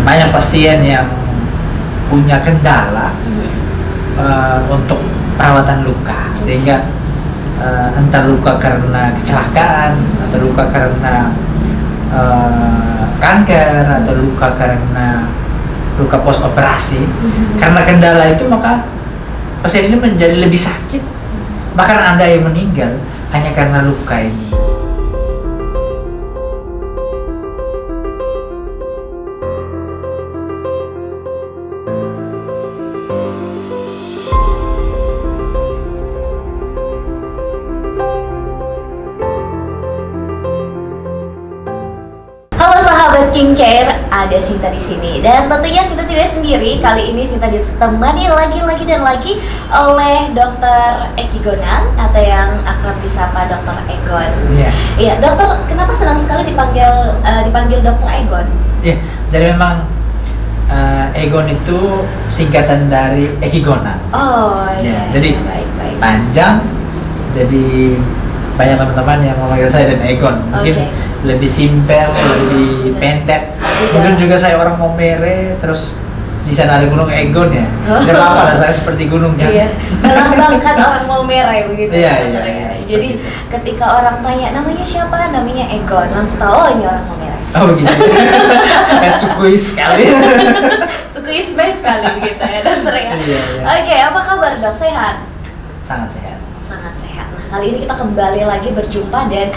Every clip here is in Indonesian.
banyak pasien yang punya kendala untuk perawatan luka, sehingga entah luka karena kecelakaan atau luka karena kanker atau luka karena luka post operasi. Karena kendala itu maka pasien ini menjadi lebih sakit, bahkan ada yang meninggal hanya karena luka ini. Skincare, ada Sinta di sini, dan tentunya Sinta tidak sendiri. Kali ini Sinta ditemani lagi oleh Dokter Eki Gonang atau yang akrab disapa Dokter Egon. Iya, dokter, kenapa senang sekali dipanggil Dokter Egon? Iya, jadi memang Egon itu singkatan dari Eki Gonang. Oh iya. Jadi baik. Panjang, jadi banyak teman-teman yang memanggil saya dan Egon. Mungkin lebih simpel, lebih pendek. Mungkin juga saya orang Momere, terus di sana ada Gunung Egon ya. Tidak apa-apa lah, saya seperti gunung kan. Iya, melambangkan orang Momere begitu. Iya. Jadi ketika orang tanya namanya siapa, namanya Egon, langsung tahu oh ini orang Momere. Oh begitu. Sukui sekali. Sukui sekali begitu ya dokter ya. Iya. Oke, apa kabar dok? Sehat? Sangat sehat. Nah, kali ini kita kembali lagi berjumpa dan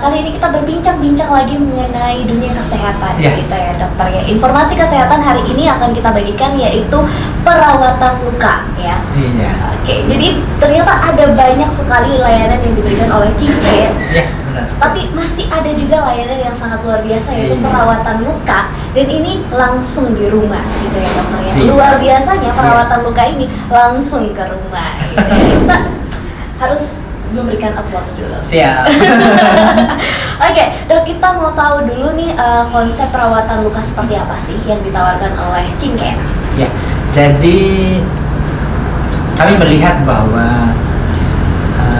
kali ini kita berbincang-bincang lagi mengenai dunia kesehatan kita ya dokter ya. Informasi kesehatan hari ini akan kita bagikan yaitu perawatan luka ya. Iya. Oke, jadi ternyata ada banyak sekali layanan yang diberikan oleh Skincare. Iya, benar. Tapi masih ada juga layanan yang sangat luar biasa yaitu perawatan luka, dan ini langsung di rumah gitu ya dokter ya. Luar biasanya perawatan luka ini langsung ke rumah gitu. Kita harus memberikan applause dulu. Siap. Oke, dok, kita mau tahu dulu nih konsep perawatan luka seperti apa sih yang ditawarkan oleh Skincare? Ya, jadi kami melihat bahwa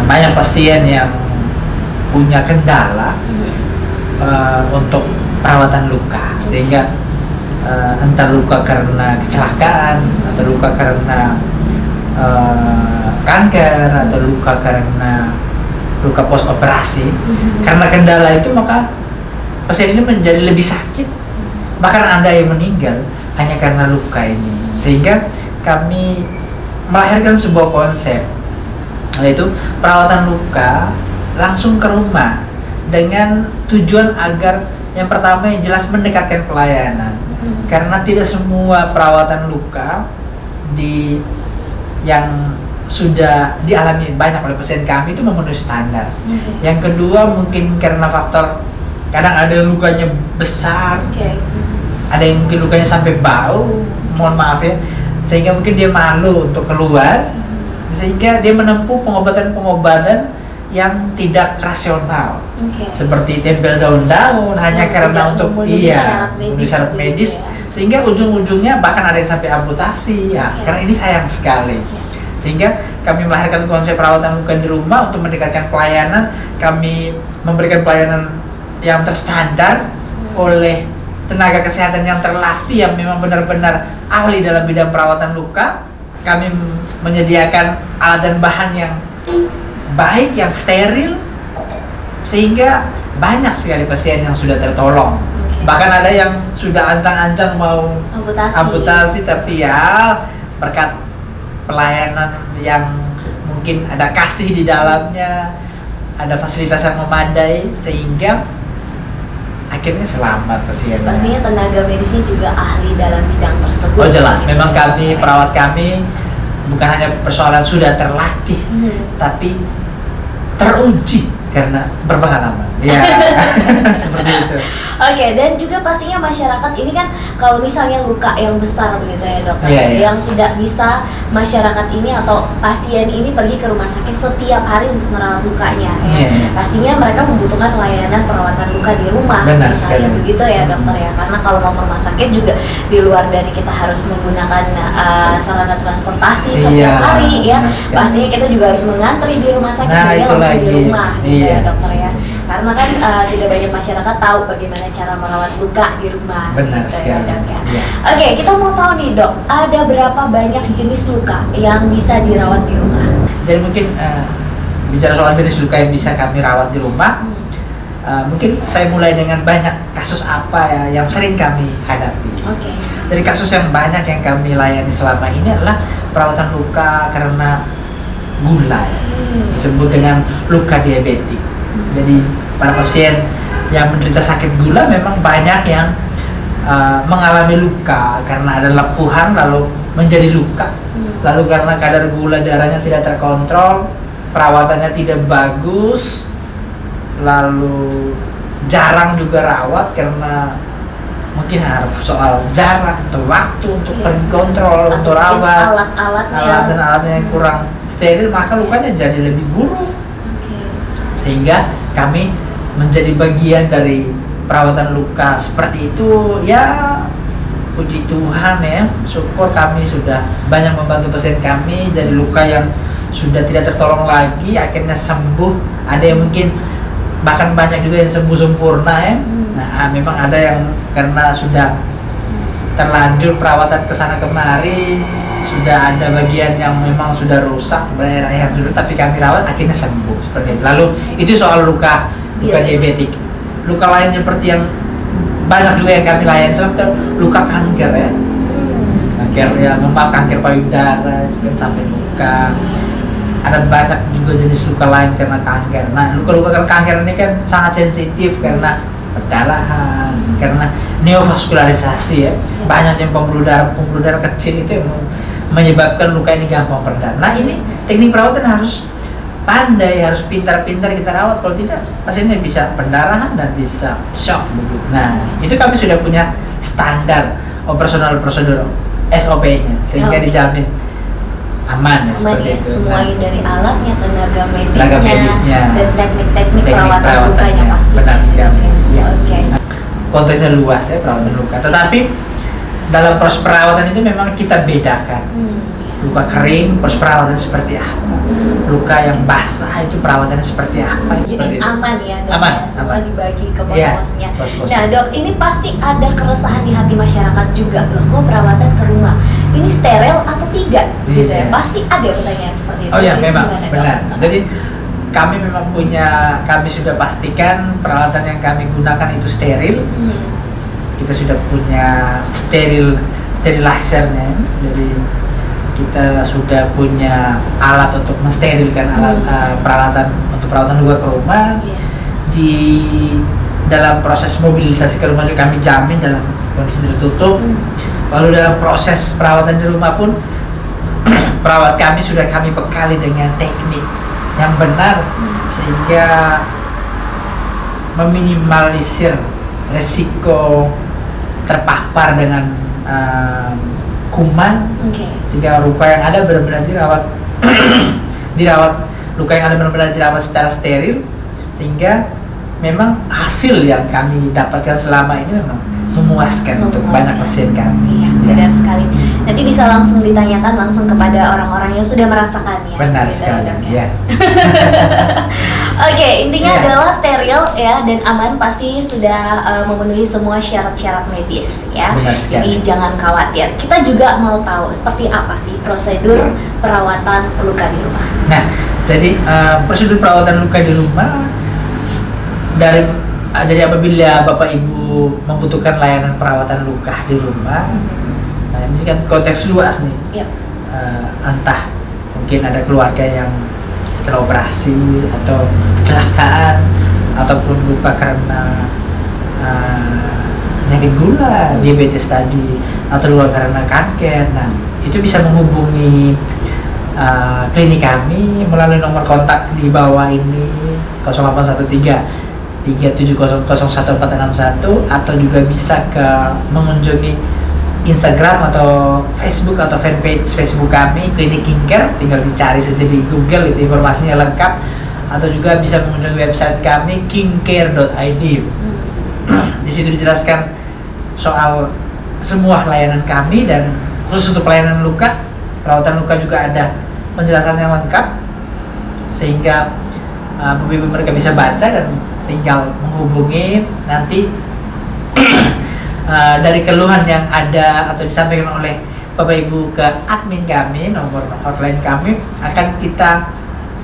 banyak pasien yang punya kendala untuk perawatan luka, sehingga entah luka karena kecelakaan atau luka karena kanker atau luka karena luka post operasi. Karena kendala itu maka pasien ini menjadi lebih sakit, bahkan ada yang meninggal hanya karena luka ini. Sehingga kami melahirkan sebuah konsep, yaitu perawatan luka langsung ke rumah, dengan tujuan agar yang pertama yang jelas mendekatkan pelayanan. Karena tidak semua perawatan luka yang sudah dialami banyak oleh pasien kami itu memenuhi standar. Yang kedua mungkin karena faktor kadang ada lukanya besar, ada yang mungkin lukanya sampai bau, mohon maaf ya, sehingga mungkin dia malu untuk keluar, sehingga dia menempuh pengobatan yang tidak rasional, seperti tempel daun-daun hanya karena untuk memenuhi syarat medis, sehingga ujung-ujungnya bahkan ada yang sampai amputasi ya. Karena ini sayang sekali. Sehingga kami melahirkan konsep perawatan luka di rumah untuk mendekatkan pelayanan. Kami memberikan pelayanan yang terstandar oleh tenaga kesehatan yang terlatih, yang memang benar-benar ahli dalam bidang perawatan luka. Kami menyediakan alat dan bahan yang baik, yang steril, sehingga banyak sekali pasien yang sudah tertolong. Bahkan ada yang sudah ancang-ancang mau amputasi, tapi ya berkat pelayanan yang mungkin ada kasih di dalamnya, ada fasilitas yang memadai, sehingga akhirnya selamat pasien. Pastinya tenaga medisnya juga ahli dalam bidang tersebut. Oh jelas, memang kami, perawat kami bukan hanya persoalan sudah terlatih, tapi teruji karena berpengalaman. Ya, seperti itu. Oke, dan juga pastinya masyarakat ini kan kalau misalnya luka yang besar begitu ya dokter, yang tidak bisa masyarakat ini atau pasien ini pergi ke rumah sakit setiap hari untuk merawat lukanya ya. Pastinya mereka membutuhkan layanan perawatan luka di rumah. Benar misalnya sekali. Begitu ya dokter ya, karena kalau mau ke rumah sakit juga di luar dari kita harus menggunakan sarana transportasi setiap hari ya. Pastinya kita juga harus mengantri di rumah sakit, jadi langsung di rumah gitu ya dokter ya. karena kan tidak banyak masyarakat tahu bagaimana cara merawat luka di rumah. Benar gitu, sekali. ya, Dok, ya. Ya. Oke, kita mau tahu nih Dok, ada berapa banyak jenis luka yang bisa dirawat di rumah? Jadi mungkin bicara soal jenis luka yang bisa kami rawat di rumah, mungkin saya mulai dengan banyak kasus apa ya yang sering kami hadapi. Oke. Dari kasus yang banyak yang kami layani selama ini adalah perawatan luka karena gula, disebut dengan luka diabetik. Jadi para pasien yang menderita sakit gula memang banyak yang mengalami luka karena ada lepuhan lalu menjadi luka, lalu karena kadar gula darahnya tidak terkontrol, perawatannya tidak bagus, lalu jarang juga rawat karena mungkin harus soal jarak atau waktu untuk pergi kontrol, untuk rawat, alat dan alatnya yang kurang steril, maka lukanya jadi lebih buruk. Sehingga kami menjadi bagian dari perawatan luka seperti itu. Ya puji Tuhan ya, syukur kami sudah banyak membantu pasien kami dari luka yang sudah tidak tertolong lagi akhirnya sembuh. Ada yang mungkin bahkan banyak juga yang sembuh sempurna ya. Nah memang ada yang karena sudah terlanjur perawatan kesana kemari, sudah ada bagian yang memang sudah rusak daerah yang dulu, tapi kami rawat akhirnya sembuh seperti itu. Lalu itu soal luka diabetik. Luka lain seperti yang banyak juga yang kami layani seperti luka kanker ya. Kanker ya, kanker payudara sampai luka. Ada banyak juga jenis luka lain karena kanker. Nah, luka-luka kanker ini kan sangat sensitif karena perdarahan, karena neovaskularisasi ya. Banyak yang pembuluh darah kecil itu yang menyebabkan luka ini gampang perdarahan. Nah, ini teknik perawatan harus pandai, harus pintar-pintar kita rawat. Kalau tidak, pasiennya bisa perdarahan dan bisa shock begitu. Nah, itu kami sudah punya standar operasional prosedur SOP-nya sehingga dijamin aman ya, seperti itu. Semuanya dari alatnya, tenaga medisnya dan teknik-teknik perawatan lukanya pasti. Benar sekali. Ya. Oke. Nah, konteksnya luas ya perawatan luka. Tetapi dalam proses perawatan itu memang kita bedakan. Luka kering, proses perawatan seperti apa? Luka yang basah itu perawatannya seperti apa? Jadi aman ya, Dok. Aman. Semua dibagi ke pos-posnya. Nah, Dok, ini pasti ada keresahan di hati masyarakat juga, loh. Kok perawatan ke rumah ini steril atau tidak? Gitu ya. Pasti ada pertanyaan seperti itu. Oh ya, memang gimana, benar. Dok? Jadi kami memang kami sudah pastikan peralatan yang kami gunakan itu steril. Kita sudah punya sterilizer-nya. Jadi kita sudah punya alat untuk mensterilkan peralatan untuk perawatan luka ke rumah. Di dalam proses mobilisasi ke rumah juga kami jamin dalam kondisi tertutup. Lalu dalam proses perawatan di rumah pun perawat kami sudah kami bekali dengan teknik yang benar sehingga meminimalisir resiko terpapar dengan kuman, sehingga luka yang ada benar-benar dirawat luka yang ada benar-benar dirawat secara steril, sehingga memang hasil yang kami dapatkan selama ini memang memuaskan untuk banyak pasien kami. Iya, benar sekali. Nanti bisa langsung ditanyakan langsung kepada orang-orang yang sudah merasakannya. Benar sekali. Ya. Oke, intinya adalah steril ya dan aman, pasti sudah memenuhi semua syarat-syarat medis ya. Jadi jangan khawatir. Kita juga mau tahu seperti apa sih prosedur perawatan luka di rumah. Nah, jadi prosedur perawatan luka di rumah jadi apabila Bapak Ibu membutuhkan layanan perawatan luka di rumah, nah ini kan konteks luas nih. Entah mungkin ada keluarga yang setelah operasi atau kecelakaan ataupun luka karena penyakit gula, diabetes tadi, atau luka karena kanker. Nah, itu bisa menghubungi klinik kami melalui nomor kontak di bawah ini 0813 37001461 atau juga bisa mengunjungi Instagram atau Facebook atau fanpage Facebook kami Klinik King-Care, tinggal dicari saja di Google, itu informasinya lengkap. Atau juga bisa mengunjungi website kami kingcare.id. Di situ dijelaskan soal semua layanan kami, dan khusus untuk pelayanan luka, perawatan luka juga ada penjelasan yang lengkap sehingga Ibu mereka bisa baca dan tinggal menghubungi nanti dari keluhan yang ada atau disampaikan oleh Bapak Ibu ke admin kami, nomor hotline kami akan kita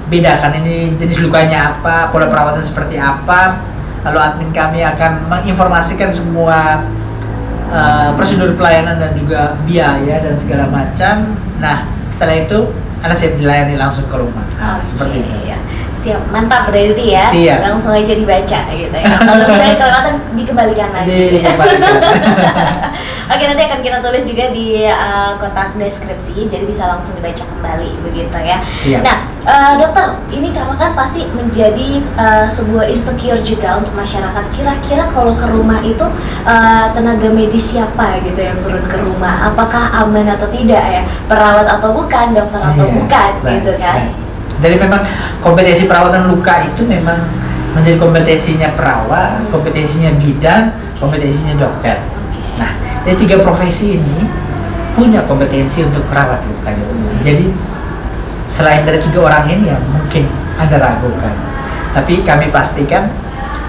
bedakan ini jenis lukanya apa, pola perawatan seperti apa, lalu admin kami akan menginformasikan semua prosedur pelayanan dan juga biaya dan segala macam. Nah, setelah itu Anda siap dilayani langsung ke rumah. Seperti itu. Ya. Siap, mantap berarti ya. Siap. Langsung aja dibaca gitu ya. Kalau misalnya kelewatan dikembalikan lagi. Oke, nanti akan kita tulis juga di kotak deskripsi, jadi bisa langsung dibaca kembali begitu ya. Siap. Nah, dokter, ini karena kan pasti menjadi sebuah insecure juga untuk masyarakat. Kira-kira kalau ke rumah itu tenaga medis siapa gitu yang turun ke rumah? Apakah aman atau tidak ya? Perawat atau bukan, dokter atau bukan, gitu kan? Jadi memang kompetensi perawatan luka itu memang menjadi kompetensinya perawat, kompetensinya bidan, kompetensinya dokter. Nah, dari 3 profesi ini punya kompetensi untuk merawat luka. Jadi selain dari 3 orang ini yang mungkin Anda ragukan, tapi kami pastikan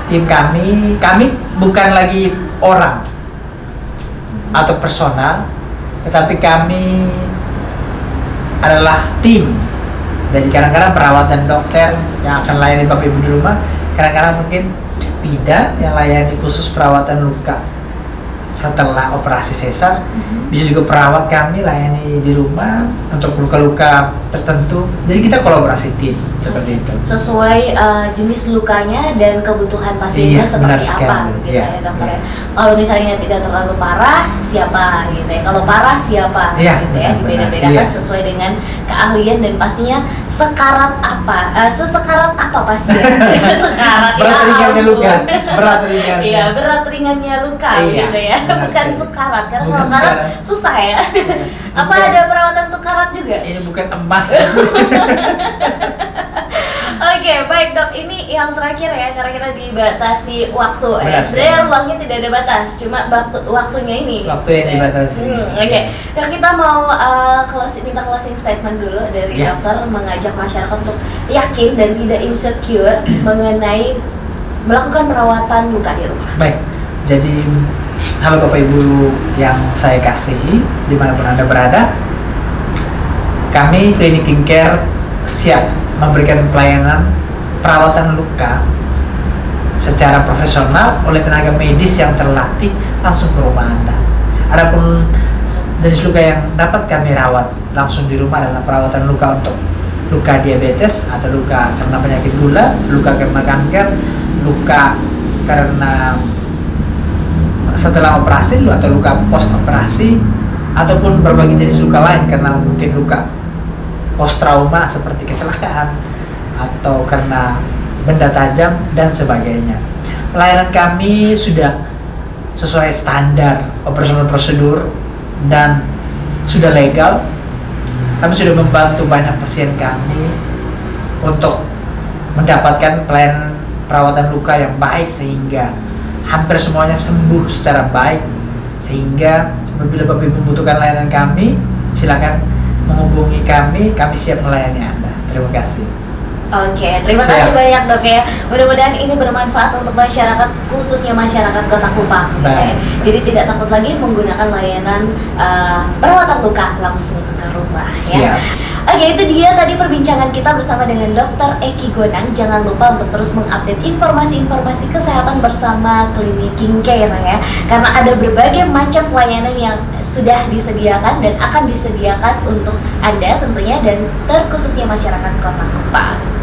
tim kami bukan lagi orang atau personal, tetapi kami adalah tim. Jadi kadang-kadang perawatan dokter yang akan layani Bapak Ibu di rumah, kadang-kadang mungkin bidan yang layani khusus perawatan luka setelah operasi sesar, bisa juga perawat kami layani di rumah untuk luka-luka tertentu. Jadi kita kolaborasi tim seperti itu. Sesuai jenis lukanya dan kebutuhan pasiennya seperti apa, gitu ya dokter. Kalau misalnya tidak terlalu parah, siapa gitu ya. Kalau parah siapa, gitu ya. Dibeda-bedakan sesuai dengan keahlian dan pastinya sekarat apa, sesekarat apa pasien. Sekarat berat ringannya luka, berat ringannya. Iya, berat ringannya luka, gitu ya. Bukan sekarat, karena kalau sekarat susah ya. Apa ada perawatan untuk karat juga? Ini bukan emas. Oke, baik dok. Ini yang terakhir ya, karena kita dibatasi waktu. Sebenarnya ruangnya tidak ada batas, cuma waktunya ini. Waktu yang dibatasi. Oke. Nah, kita mau minta closing statement dulu dari dokter, mengajak masyarakat untuk yakin dan tidak insecure mengenai melakukan perawatan luka di rumah. Baik, jadi halo Bapak Ibu yang saya kasihi, dimanapun Anda berada, kami Klinik King-Care siap memberikan pelayanan perawatan luka secara profesional oleh tenaga medis yang terlatih langsung ke rumah Anda. Adapun jenis luka yang dapat kami rawat langsung di rumah adalah perawatan luka untuk luka diabetes atau luka karena penyakit gula, luka karena kanker, luka karena setelah operasi atau luka post operasi, ataupun berbagai jenis luka lain karena mungkin luka post trauma seperti kecelakaan atau karena benda tajam dan sebagainya. Pelayanan kami sudah sesuai standar operasional prosedur dan sudah legal. Kami sudah membantu banyak pasien kami untuk mendapatkan pelayanan perawatan luka yang baik sehingga hampir semuanya sembuh secara baik. Sehingga apabila Bapak Ibu membutuhkan layanan kami, silakan menghubungi kami siap melayani Anda. Terima kasih. Oke, terima kasih banyak dok ya. Mudah-mudahan ini bermanfaat untuk masyarakat, khususnya masyarakat Kota Kupang. Ya. Jadi tidak takut lagi menggunakan layanan perawatan luka langsung ke rumah. Ya. Oke, itu dia tadi perbincangan kita bersama dengan Dr. Eki Gonang. Jangan lupa untuk terus mengupdate informasi-informasi kesehatan bersama Klinik King-Care ya. Karena ada berbagai macam pelayanan yang sudah disediakan dan akan disediakan untuk Anda tentunya dan terkhususnya masyarakat Kota Kupang.